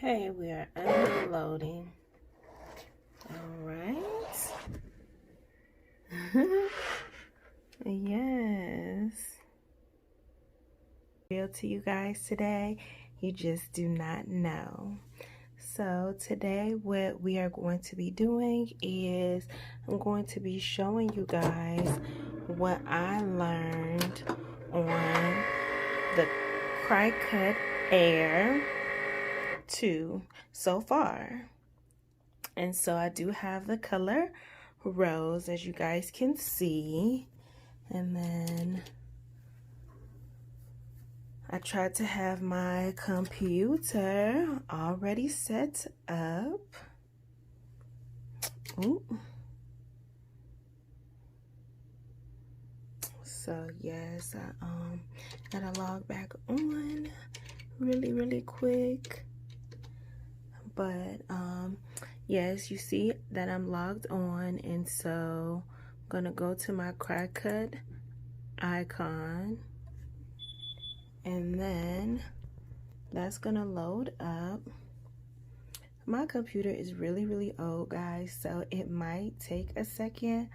Okay, we are unloading. All right. Yes. Real to you guys today, you just do not know. So today what we are going to be doing is I'm going to be showing you guys what I learned on the Cricut Air 2 so far. And so I do have the color rose, as you guys can see, and then I tried to have my computer already set up. Ooh. So yes, I gotta log back on really quick. But yes, you see that I'm logged on, and so I'm gonna go to my Cricut icon, and then that's gonna load up. My computer is really old, guys, so it might take a second,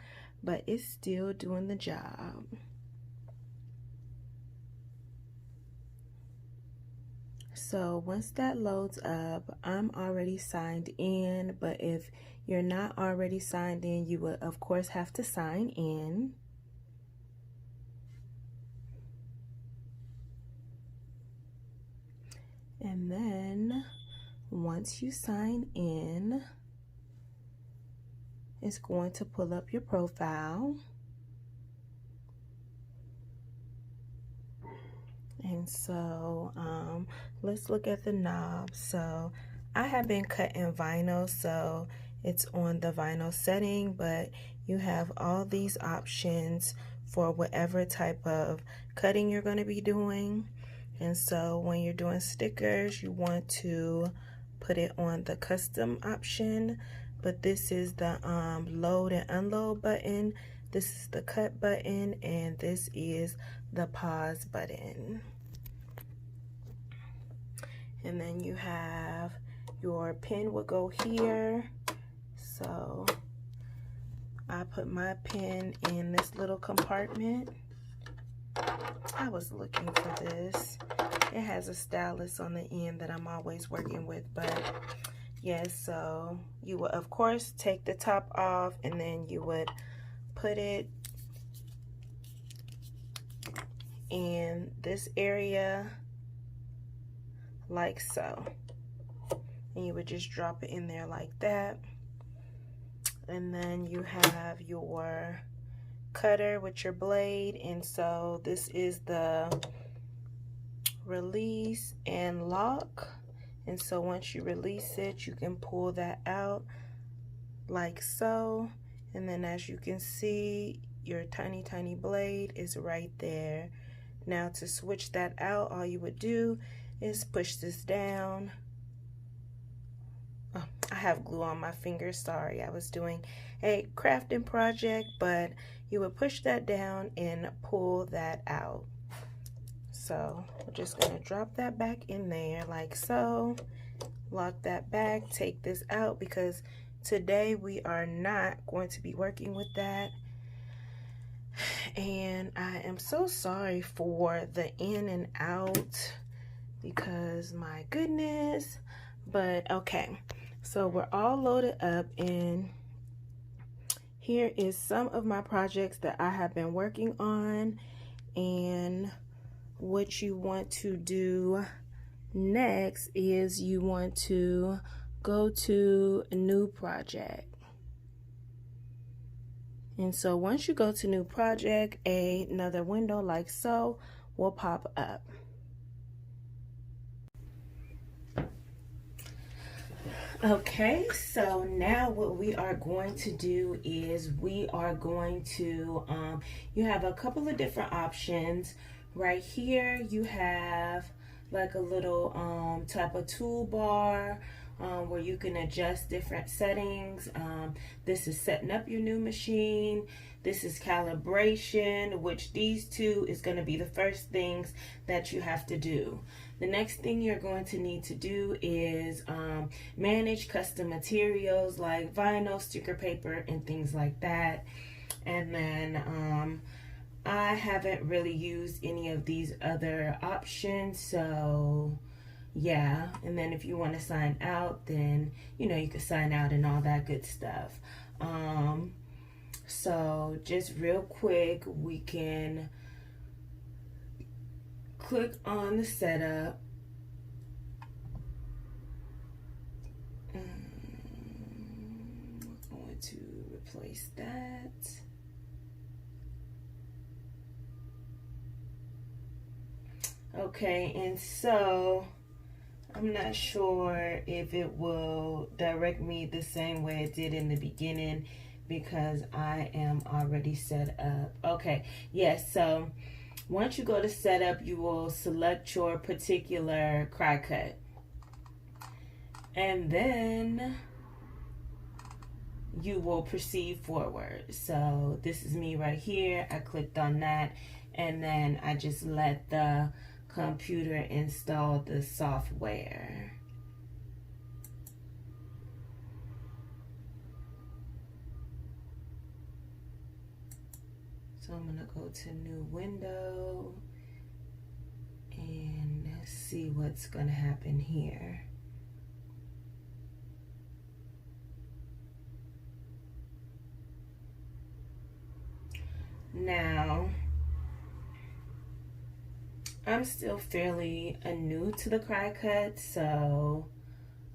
but it's still doing the job. So once that loads up, I'm already signed in, but if you're not already signed in, you would of course have to sign in. And then once you sign in, it's going to pull up your profile. And so let's look at the knobs. So I have been cutting vinyl, so it's on the vinyl setting, but you have all these options for whatever type of cutting you're going to be doing. And so when you're doing stickers, you want to put it on the custom option, but this is the load and unload button, this is the cut button, and this is the pause button. And then you have your pen will go here. So I put my pen in this little compartment. I was looking for this. It has a stylus on the end that I'm always working with, but yes, so you would of course take the top off, and then you would put it in this area like so, and you would just drop it in there like that. And then you have your cutter with your blade, and so this is the release and lock, and so once you release it, you can pull that out like so, and then as you can see, your tiny blade is right there. Now to switch that out, all you would do is push this down. Oh, I have glue on my fingers, sorry, I was doing a crafting project, but you would push that down and pull that out. So we're just going to drop that back in there like so, lock that back, take this out because today we are not going to be working with that. And I am so sorry for the in and out because my goodness, but okay, so we're all loaded up, and here is some of my projects that I have been working on. And what you want to do next is you want to go to a new project. And so once you go to new project, another window like so will pop up. Okay, so now what we are going to do is we are going to, you have a couple of different options. Right here you have like a little type of toolbar where you can adjust different settings. This is setting up your new machine. This is calibration, which these two is going to be the first things that you have to do. The next thing you're going to need to do is manage custom materials like vinyl, sticker paper, and things like that. And then I haven't really used any of these other options, so yeah. And then if you want to sign out, then you know you can sign out and all that good stuff. So just real quick, we can click on the setup. We're going to replace that. Okay, and so I'm not sure if it will direct me the same way it did in the beginning because I am already set up. Okay, yes, so once you go to setup, you will select your particular Cricut. And then you will proceed forward. So this is me right here. I clicked on that and then I just let the computer install the software. So I'm gonna go to new window and see what's gonna happen here. Now, I'm still fairly new to the Cricut, so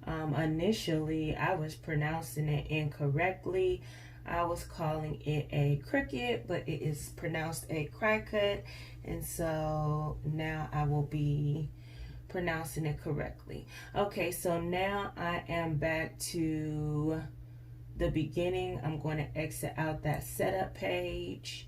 initially I was pronouncing it incorrectly. I was calling it a Cricut, but it is pronounced a Cricut, and so now I will be pronouncing it correctly. Okay, so now I am back to the beginning. I'm going to exit out that setup page.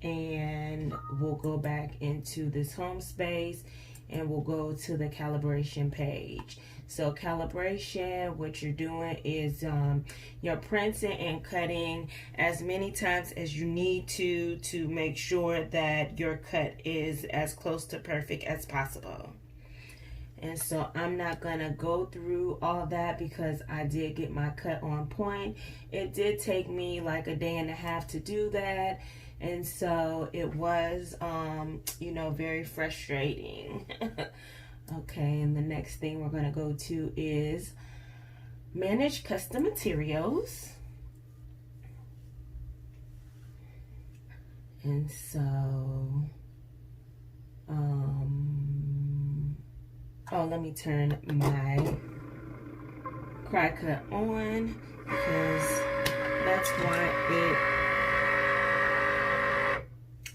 And we'll go back into this home space and we'll go to the calibration page. So calibration, what you're doing is you're printing and cutting as many times as you need to make sure that your cut is as close to perfect as possible. And so I'm not gonna go through all that because I did get my cut on point. It did take me like a day and a half to do that. And so it was, you know, very frustrating. Okay, and the next thing we're going to go to is manage custom materials. And so, oh, let me turn my Cricut on because that's why it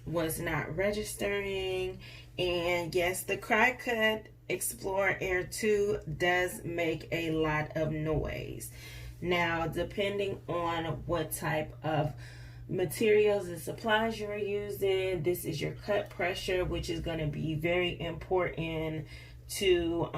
was not registering. And yes, the Cricut Explore Air 2 does make a lot of noise. Now, depending on what type of materials and supplies you're using, this is your cut pressure, which is going to be very important to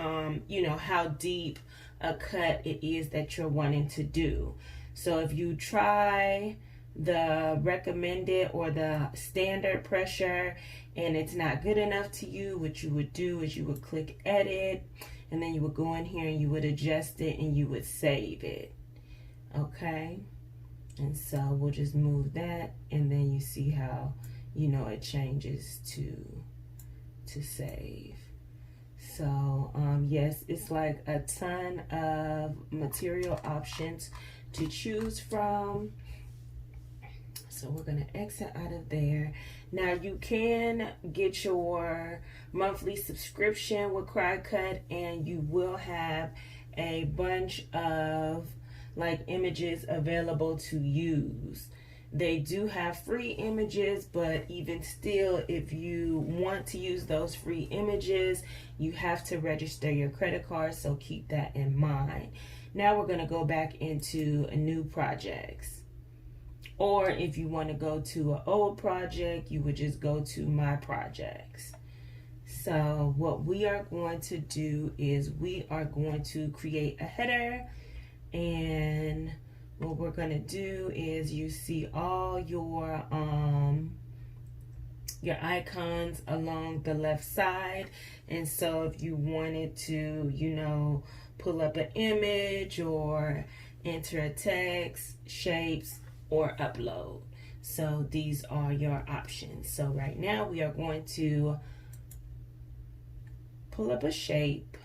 you know, how deep a cut it is that you're wanting to do. So if you try the recommended or the standard pressure and it's not good enough to you, what you would do is you would click edit and then you would go in here and you would adjust it and you would save it. Okay, and so we'll just move that and then you see how, you know, it changes to save. So yes, it's like a ton of material options to choose from. So we're going to exit out of there. Now you can get your monthly subscription with Cricut and you will have a bunch of like images available to use. They do have free images, but even still, if you want to use those free images, you have to register your credit card, so keep that in mind. Now we're going to go back into new projects. Or if you want to go to an old project, you would just go to My Projects. So what we are going to do is we are going to create a header, and what we're going to do is you see all your icons along the left side. And so if you wanted to, you know, pull up an image or enter a text, shapes, or upload. So these are your options. So right now we are going to pull up a shape.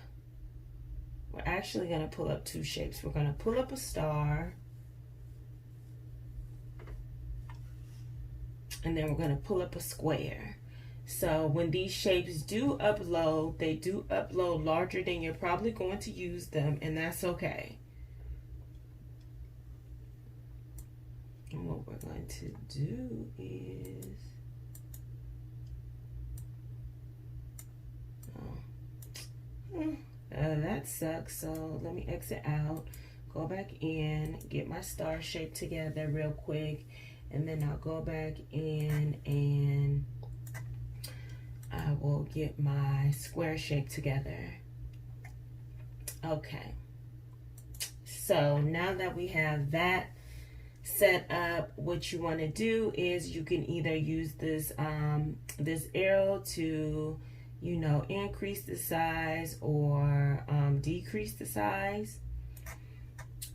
We're actually going to pull up two shapes. We're going to pull up a star, and then we're going to pull up a square. So when these shapes do upload, they do upload larger than you're probably going to use them, and that's okay. And what we're going to do is, that sucks. So let me exit out, go back in, get my star shape together real quick, and then I'll go back in and I will get my square shape together. Okay. So now that we have that set up, what you want to do is you can either use this this arrow to, you know, increase the size or decrease the size.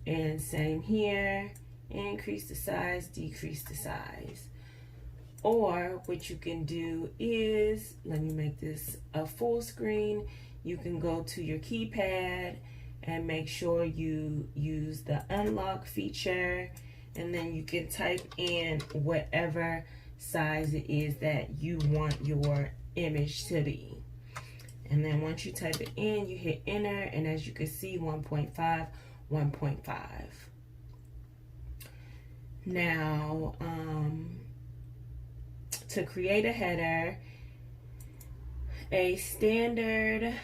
And same here, increase the size, decrease the size. Or what you can do is, let me make this a full screen. You can go to your keypad and make sure you use the unlock feature, and then you can type in whatever size it is that you want your image to be. And then once you type it in, you hit enter, and as you can see, 1.5, 1.5. Now, to create a header, a standard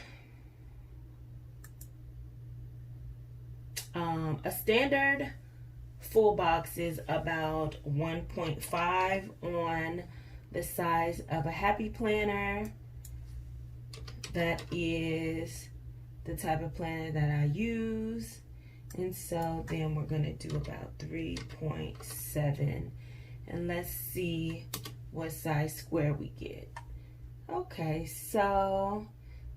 full box is about 1.5 on the size of a happy planner. That is the type of planner that I use. And so then we're gonna do about 3.7, and let's see what size square we get. Okay, so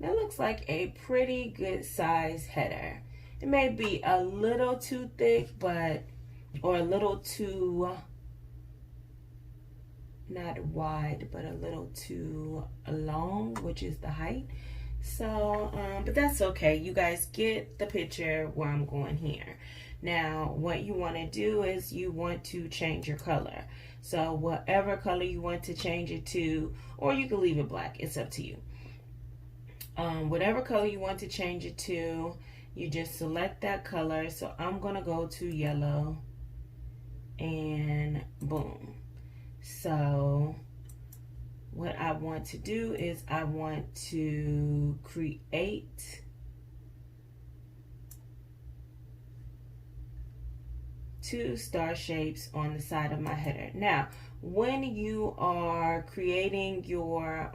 that looks like a pretty good size header. It may be a little too thick, but, or a little too, not wide, but a little too long, which is the height. So, but that's okay. You guys get the picture where I'm going here. Now, what you want to do is you want to change your color. So whatever color you want to change it to, or you can leave it black, it's up to you. Whatever color you want to change it to, you just select that color. So I'm gonna go to yellow, and boom. So what I want to do is I want to create two star shapes on the side of my header. Now, when you are creating your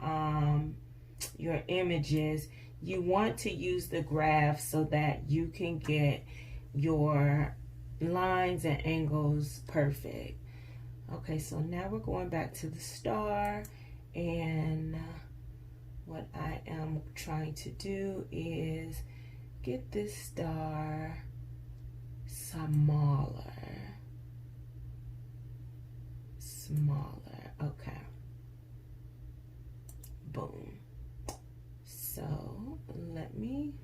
images, you want to use the graph so that you can get your lines and angles perfect. Okay, so now we're going back to the star, and what I am trying to do is get this star smaller. Okay, boom. So let me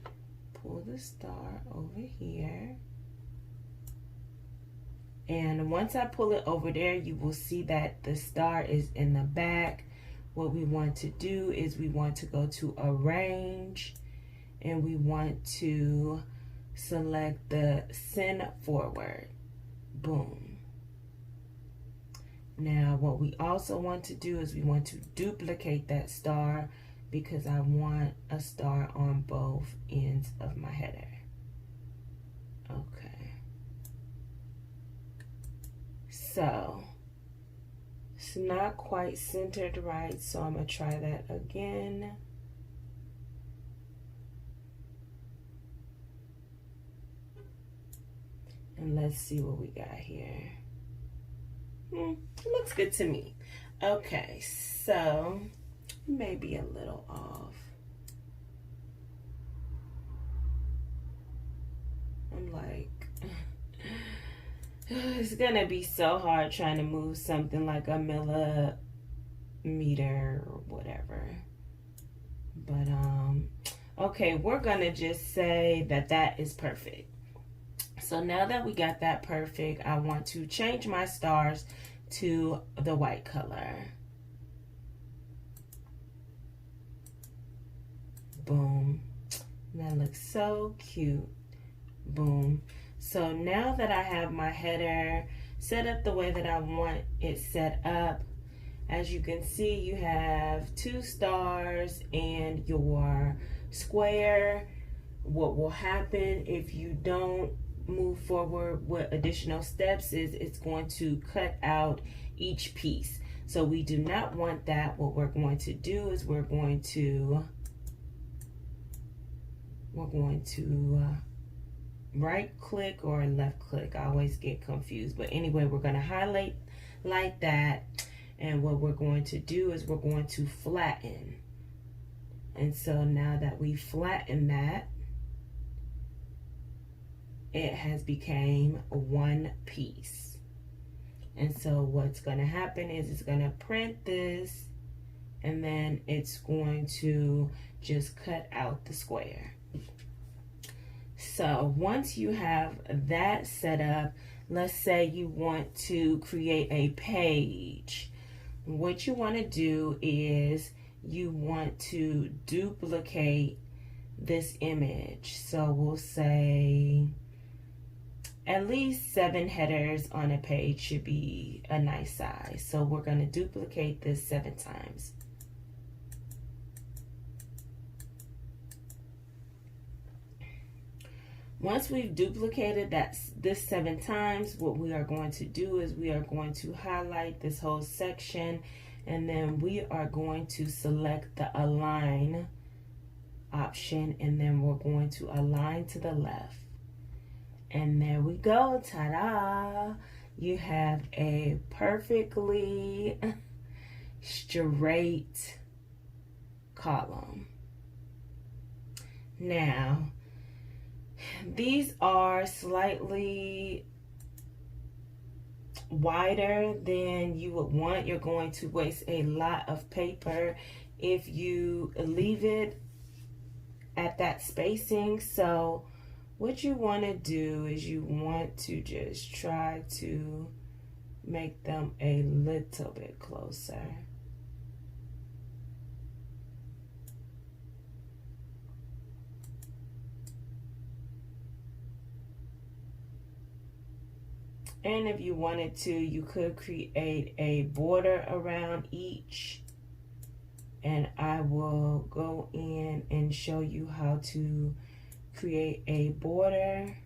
pull the star over here, and once I pull it over there, you will see that the star is in the back. What we want to do is we want to go to arrange, and we want to select the send forward. Boom. Now what we also want to do is we want to duplicate that star, because I want a star on both ends of my header. Okay. So It's not quite centered right, so I'm going to try that again. And let's see what we got here. It looks good to me. Okay, so maybe a little off. I'm like, it's gonna be so hard trying to move something like a millimeter or whatever. But okay, we're gonna just say that that is perfect. So now that we got that perfect, I want to change my stars to the white color. Boom. That looks so cute. Boom. So now that I have my header set up the way that I want it set up, as you can see, you have 2 stars and your square. What will happen if you don't move forward with additional steps is it's going to cut out each piece. So we do not want that. What we're going to do is we're going to right click or left click. I always get confused, but anyway, we're going to highlight like that, and what we're going to do is we're going to flatten. And so now that we flatten that, it has became one piece. And so what's going to happen is it's going to print this, and then it's going to just cut out the square. So once you have that set up, let's say you want to create a page. What you want to do is you want to duplicate this image. So we'll say at least 7 headers on a page should be a nice size. So we're going to duplicate this 7 times. Once we've duplicated this 7 times, what we are going to do is we are going to highlight this whole section, and then we are going to select the align option, and then we're going to align to the left. And there we go, ta-da! You have a perfectly straight column. Now, these are slightly wider than you would want. You're going to waste a lot of paper if you leave it at that spacing. So what you want to do is you want to just try to make them a little bit closer. And if you wanted to, you could create a border around each. And I will go in and show you how to create a border.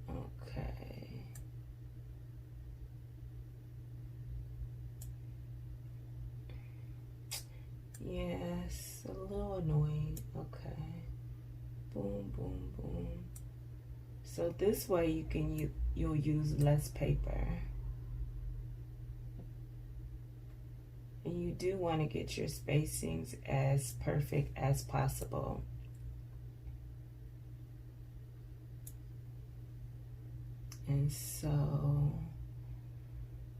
Okay. Yes, a little annoying. Okay. Boom, boom, boom. So this way you'll use less paper. And you do want to get your spacings as perfect as possible. And so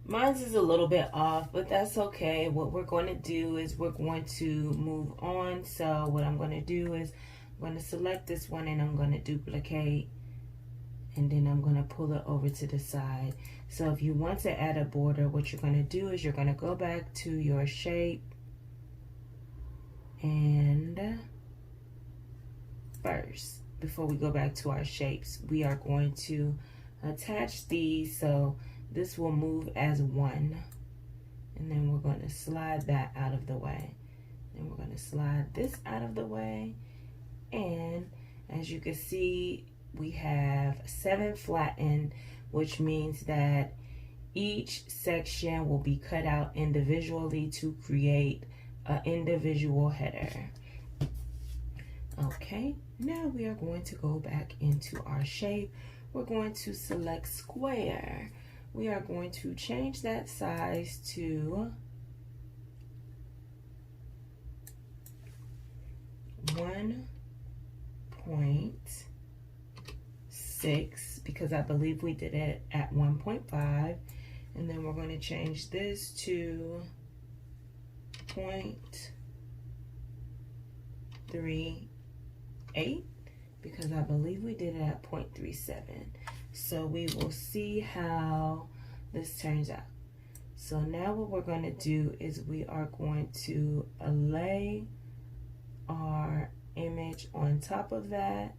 mine is a little bit off, but that's okay. What we're going to do is we're going to move on. So what I'm going to do is I'm going to select this one and I'm going to duplicate, and then I'm going to pull it over to the side. So if you want to add a border, what you're going to do is you're going to go back to your shape, and first, before we go back to our shapes, we are going to attach these. So this will move as one, and then we're going to slide that out of the way. Then we're going to slide this out of the way, and as you can see, we have 7 flattened, which means that each section will be cut out individually to create an individual header. Okay, now we are going to go back into our shape. We're going to select square. We are going to change that size to 1.6 because I believe we did it at 1.5. And then we're going to change this to 0.38 because I believe we did it at 0.37. So we will see how this turns out. So now what we're going to do is we are going to lay our image on top of that,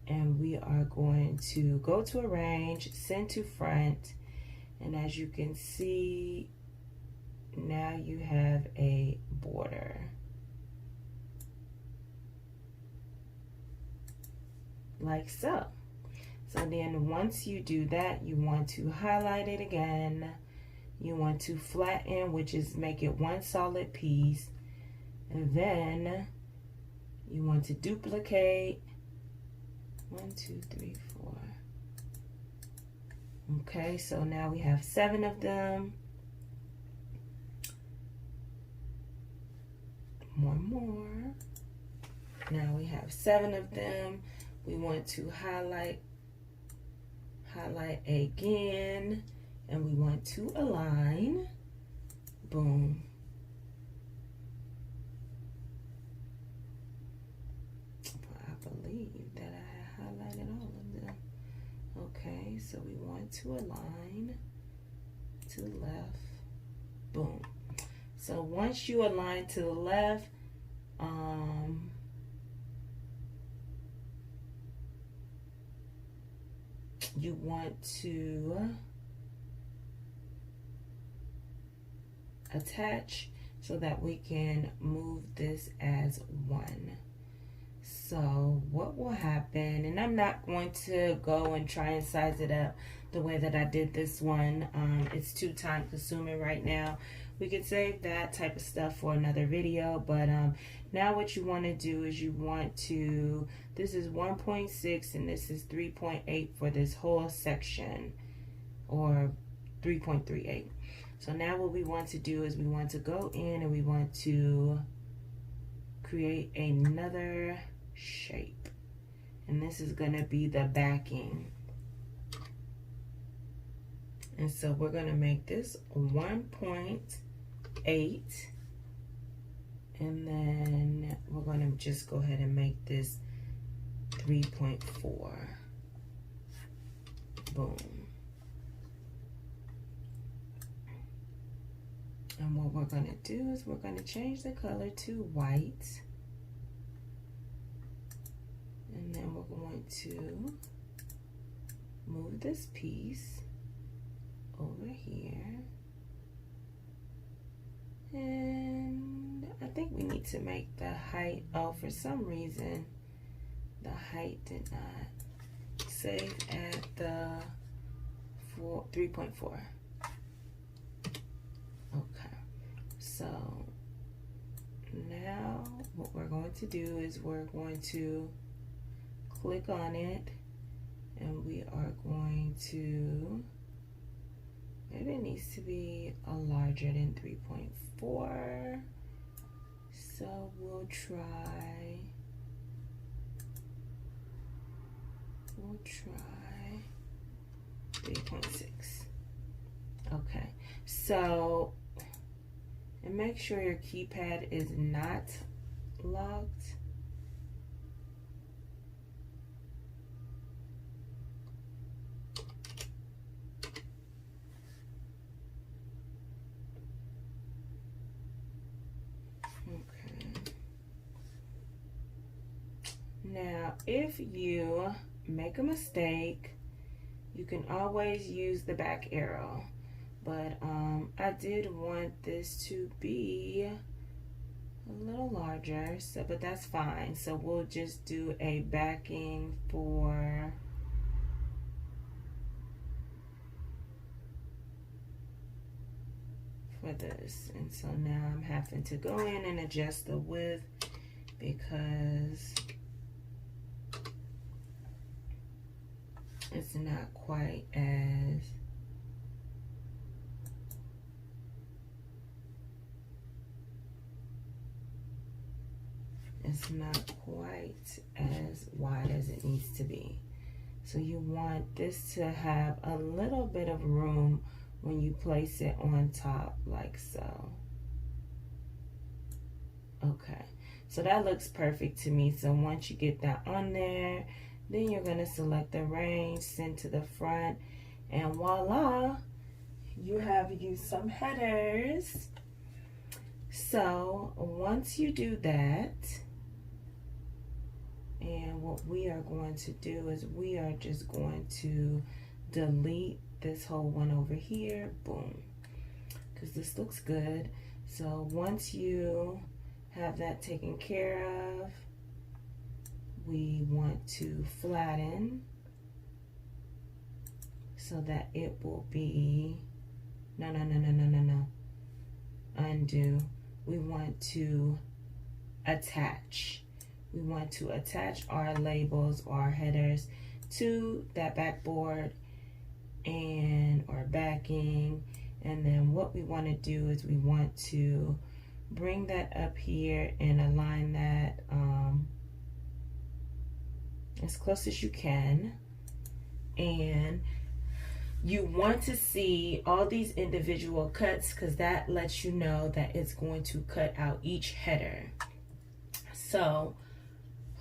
and we are going to go to arrange, send to front, and as you can see, now you have a border like so. So then once you do that, you want to highlight it again. You want to flatten, which is make it one solid piece. And then you want to duplicate. 1, 2, 3, 4. Okay, so now we have 7 of them. One more. Now we have 7 of them. We want to highlight again, and we want to align. Boom. I believe that I highlighted all of them. Okay, so we want to align to the left. Boom. So once you align to the left, you want to attach so that we can move this as one. So what will happen, and I'm not going to go and try and size it up the way that I did this one. It's too time consuming right now. We could save that type of stuff for another video, but now what you want to do is you want to, this is 1.6 and this is 3.8 for this whole section, or 3.38. So now what we want to do is we want to go in and we want to create another shape, and this is going to be the backing. And so we're going to make this 1.8, and then we're going to just go ahead and make this 3.4. Boom. And what we're going to do is we're going to change the color to white. And then we're going to move this piece over here. And I think we need to make the height, oh, for some reason, the height did not save at the 3.4. Okay, so now what we're going to do is we're going to click on it, and we are going to, maybe it needs to be a larger than 3.4, so we'll try 3.6. Okay, so, and make sure your keypad is not locked. Now, if you make a mistake, you can always use the back arrow. But I did want this to be, a little larger, so but that's fine. So we'll just do a backing for this. And so now I'm having to go in and adjust the width because it's not quite as wide as it needs to be. So you want this to have a little bit of room when you place it on top, like so. Okay, so that looks perfect to me. So once you get that on there, then you're gonna select the range, send to the front, and voila, you have some headers. So once you do that, and what we are going to do is we are just going to delete this whole one over here, boom, because this looks good. So once you have that taken care of, we want to flatten so that it will be, no, undo. We want to attach. We want to attach our labels or our headers to that backboard and or backing. And then what we want to do is we want to bring that up here and align that as close as you can. And you want to see all these individual cuts because that lets you know that it's going to cut out each header. So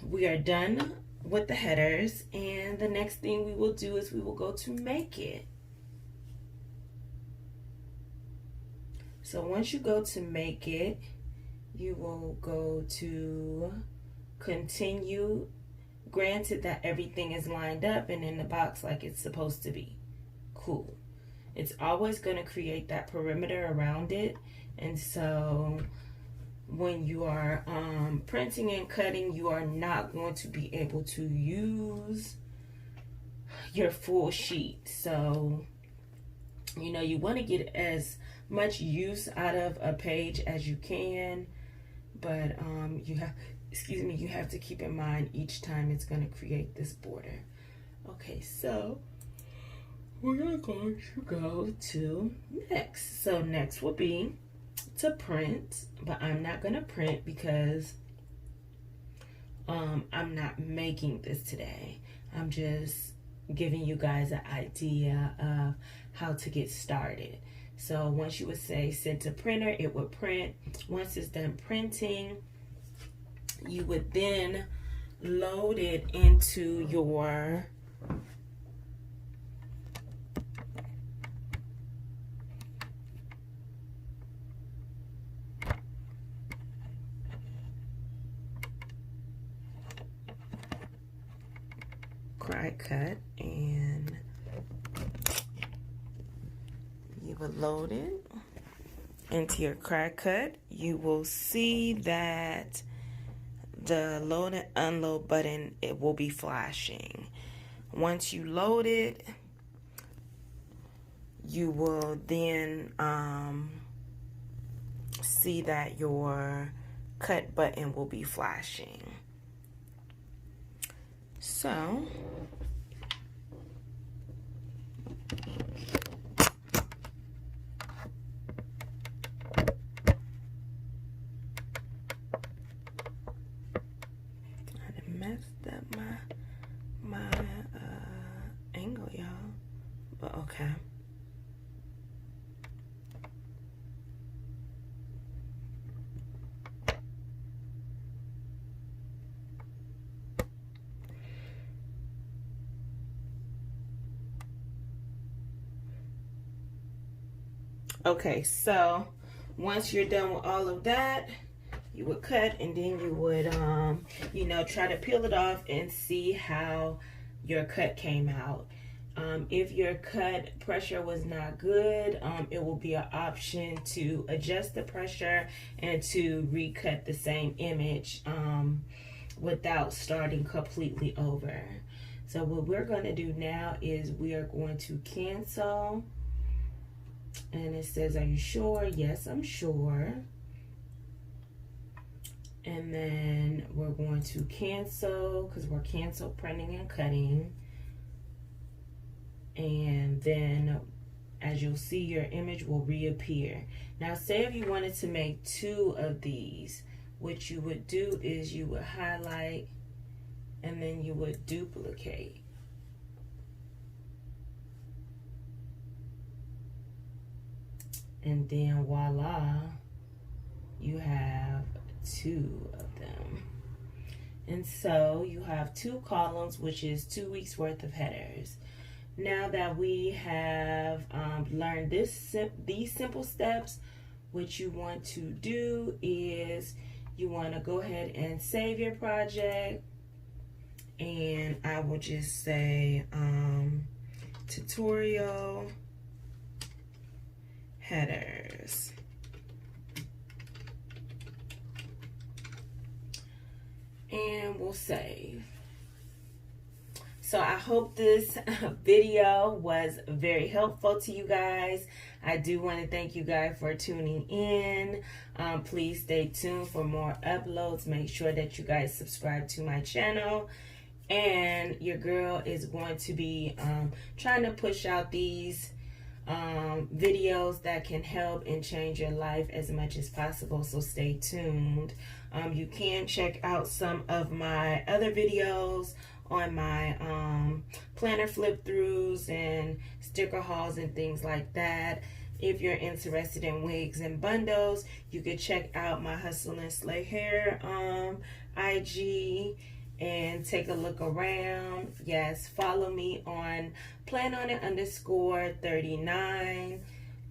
we are done with the headers, and the next thing we will do is we will go to make it. So once you go to make it, you will go to continue, granted that everything is lined up and in the box like it's supposed to be. Cool. It's always going to create that perimeter around it, and so when you are printing and cutting, you are not going to be able to use your full sheet. So, you know, you want to get as much use out of a page as you can, but you have to keep in mind each time it's going to create this border. Okay, so we're going to go to next. So next will be to print, but I'm not going to print because I'm not making this today. I'm just giving you guys an idea of how to get started. So once you would say send to printer, it would print. Once it's done printing, you would then load it into your Cricut, and you would load it into your Cricut. You will see that the load and unload button, it will be flashing. Once you load it, you will then see that your cut button will be flashing. So I messed up my angle, y'all, but okay. Okay, so once you're done with all of that, you would cut, and then you would, you know, try to peel it off and see how your cut came out. If your cut pressure was not good, it will be an option to adjust the pressure and to recut the same image without starting completely over. So what we're going to do now is we are going to cancel. And it says, are you sure? Yes, I'm sure. And then we're going to cancel because we're cancel printing and cutting. And then as you'll see, your image will reappear. Now say if you wanted to make 2 of these, what you would do is you would highlight and then you would duplicate. And then voila, you have 2 of them. And so you have 2 columns, which is 2 weeks worth of headers. Now that we have learned these simple steps, what you want to do is you want to go ahead and save your project. And I will just say tutorial headers. And we'll save. So I hope this video was very helpful to you guys. I do want to thank you guys for tuning in. Please stay tuned for more uploads. Make sure that you guys subscribe to my channel. And your girl is going to be trying to push out these videos that can help and change your life as much as possible. So stay tuned. You can check out some of my other videos on my planner flip throughs and sticker hauls and things like that. If you're interested in wigs and bundles, you could check out my Hustle and Slay Hair IG and take a look around. Yes, follow me on PlanOnIt_39,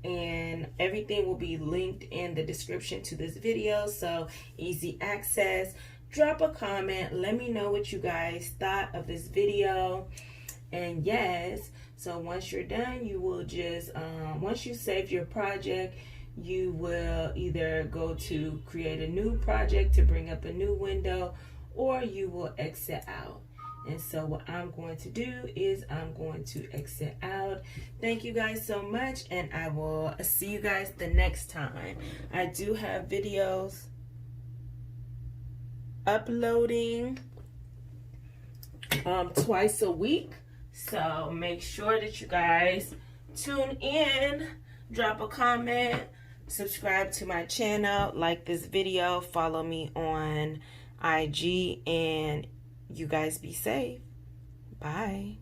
and everything will be linked in the description to this video, so easy access. Drop a comment, let me know what you guys thought of this video. And yes, so once you're done, you will just once you save your project, you will either go to create a new project to bring up a new window, or you will exit out. And so what I'm going to do is I'm going to exit out. Thank you guys so much, and I will see you guys the next time. I do have videos uploading twice a week, so make sure that you guys tune in, drop a comment, subscribe to my channel, like this video, follow me on IG, and you guys be safe. Bye.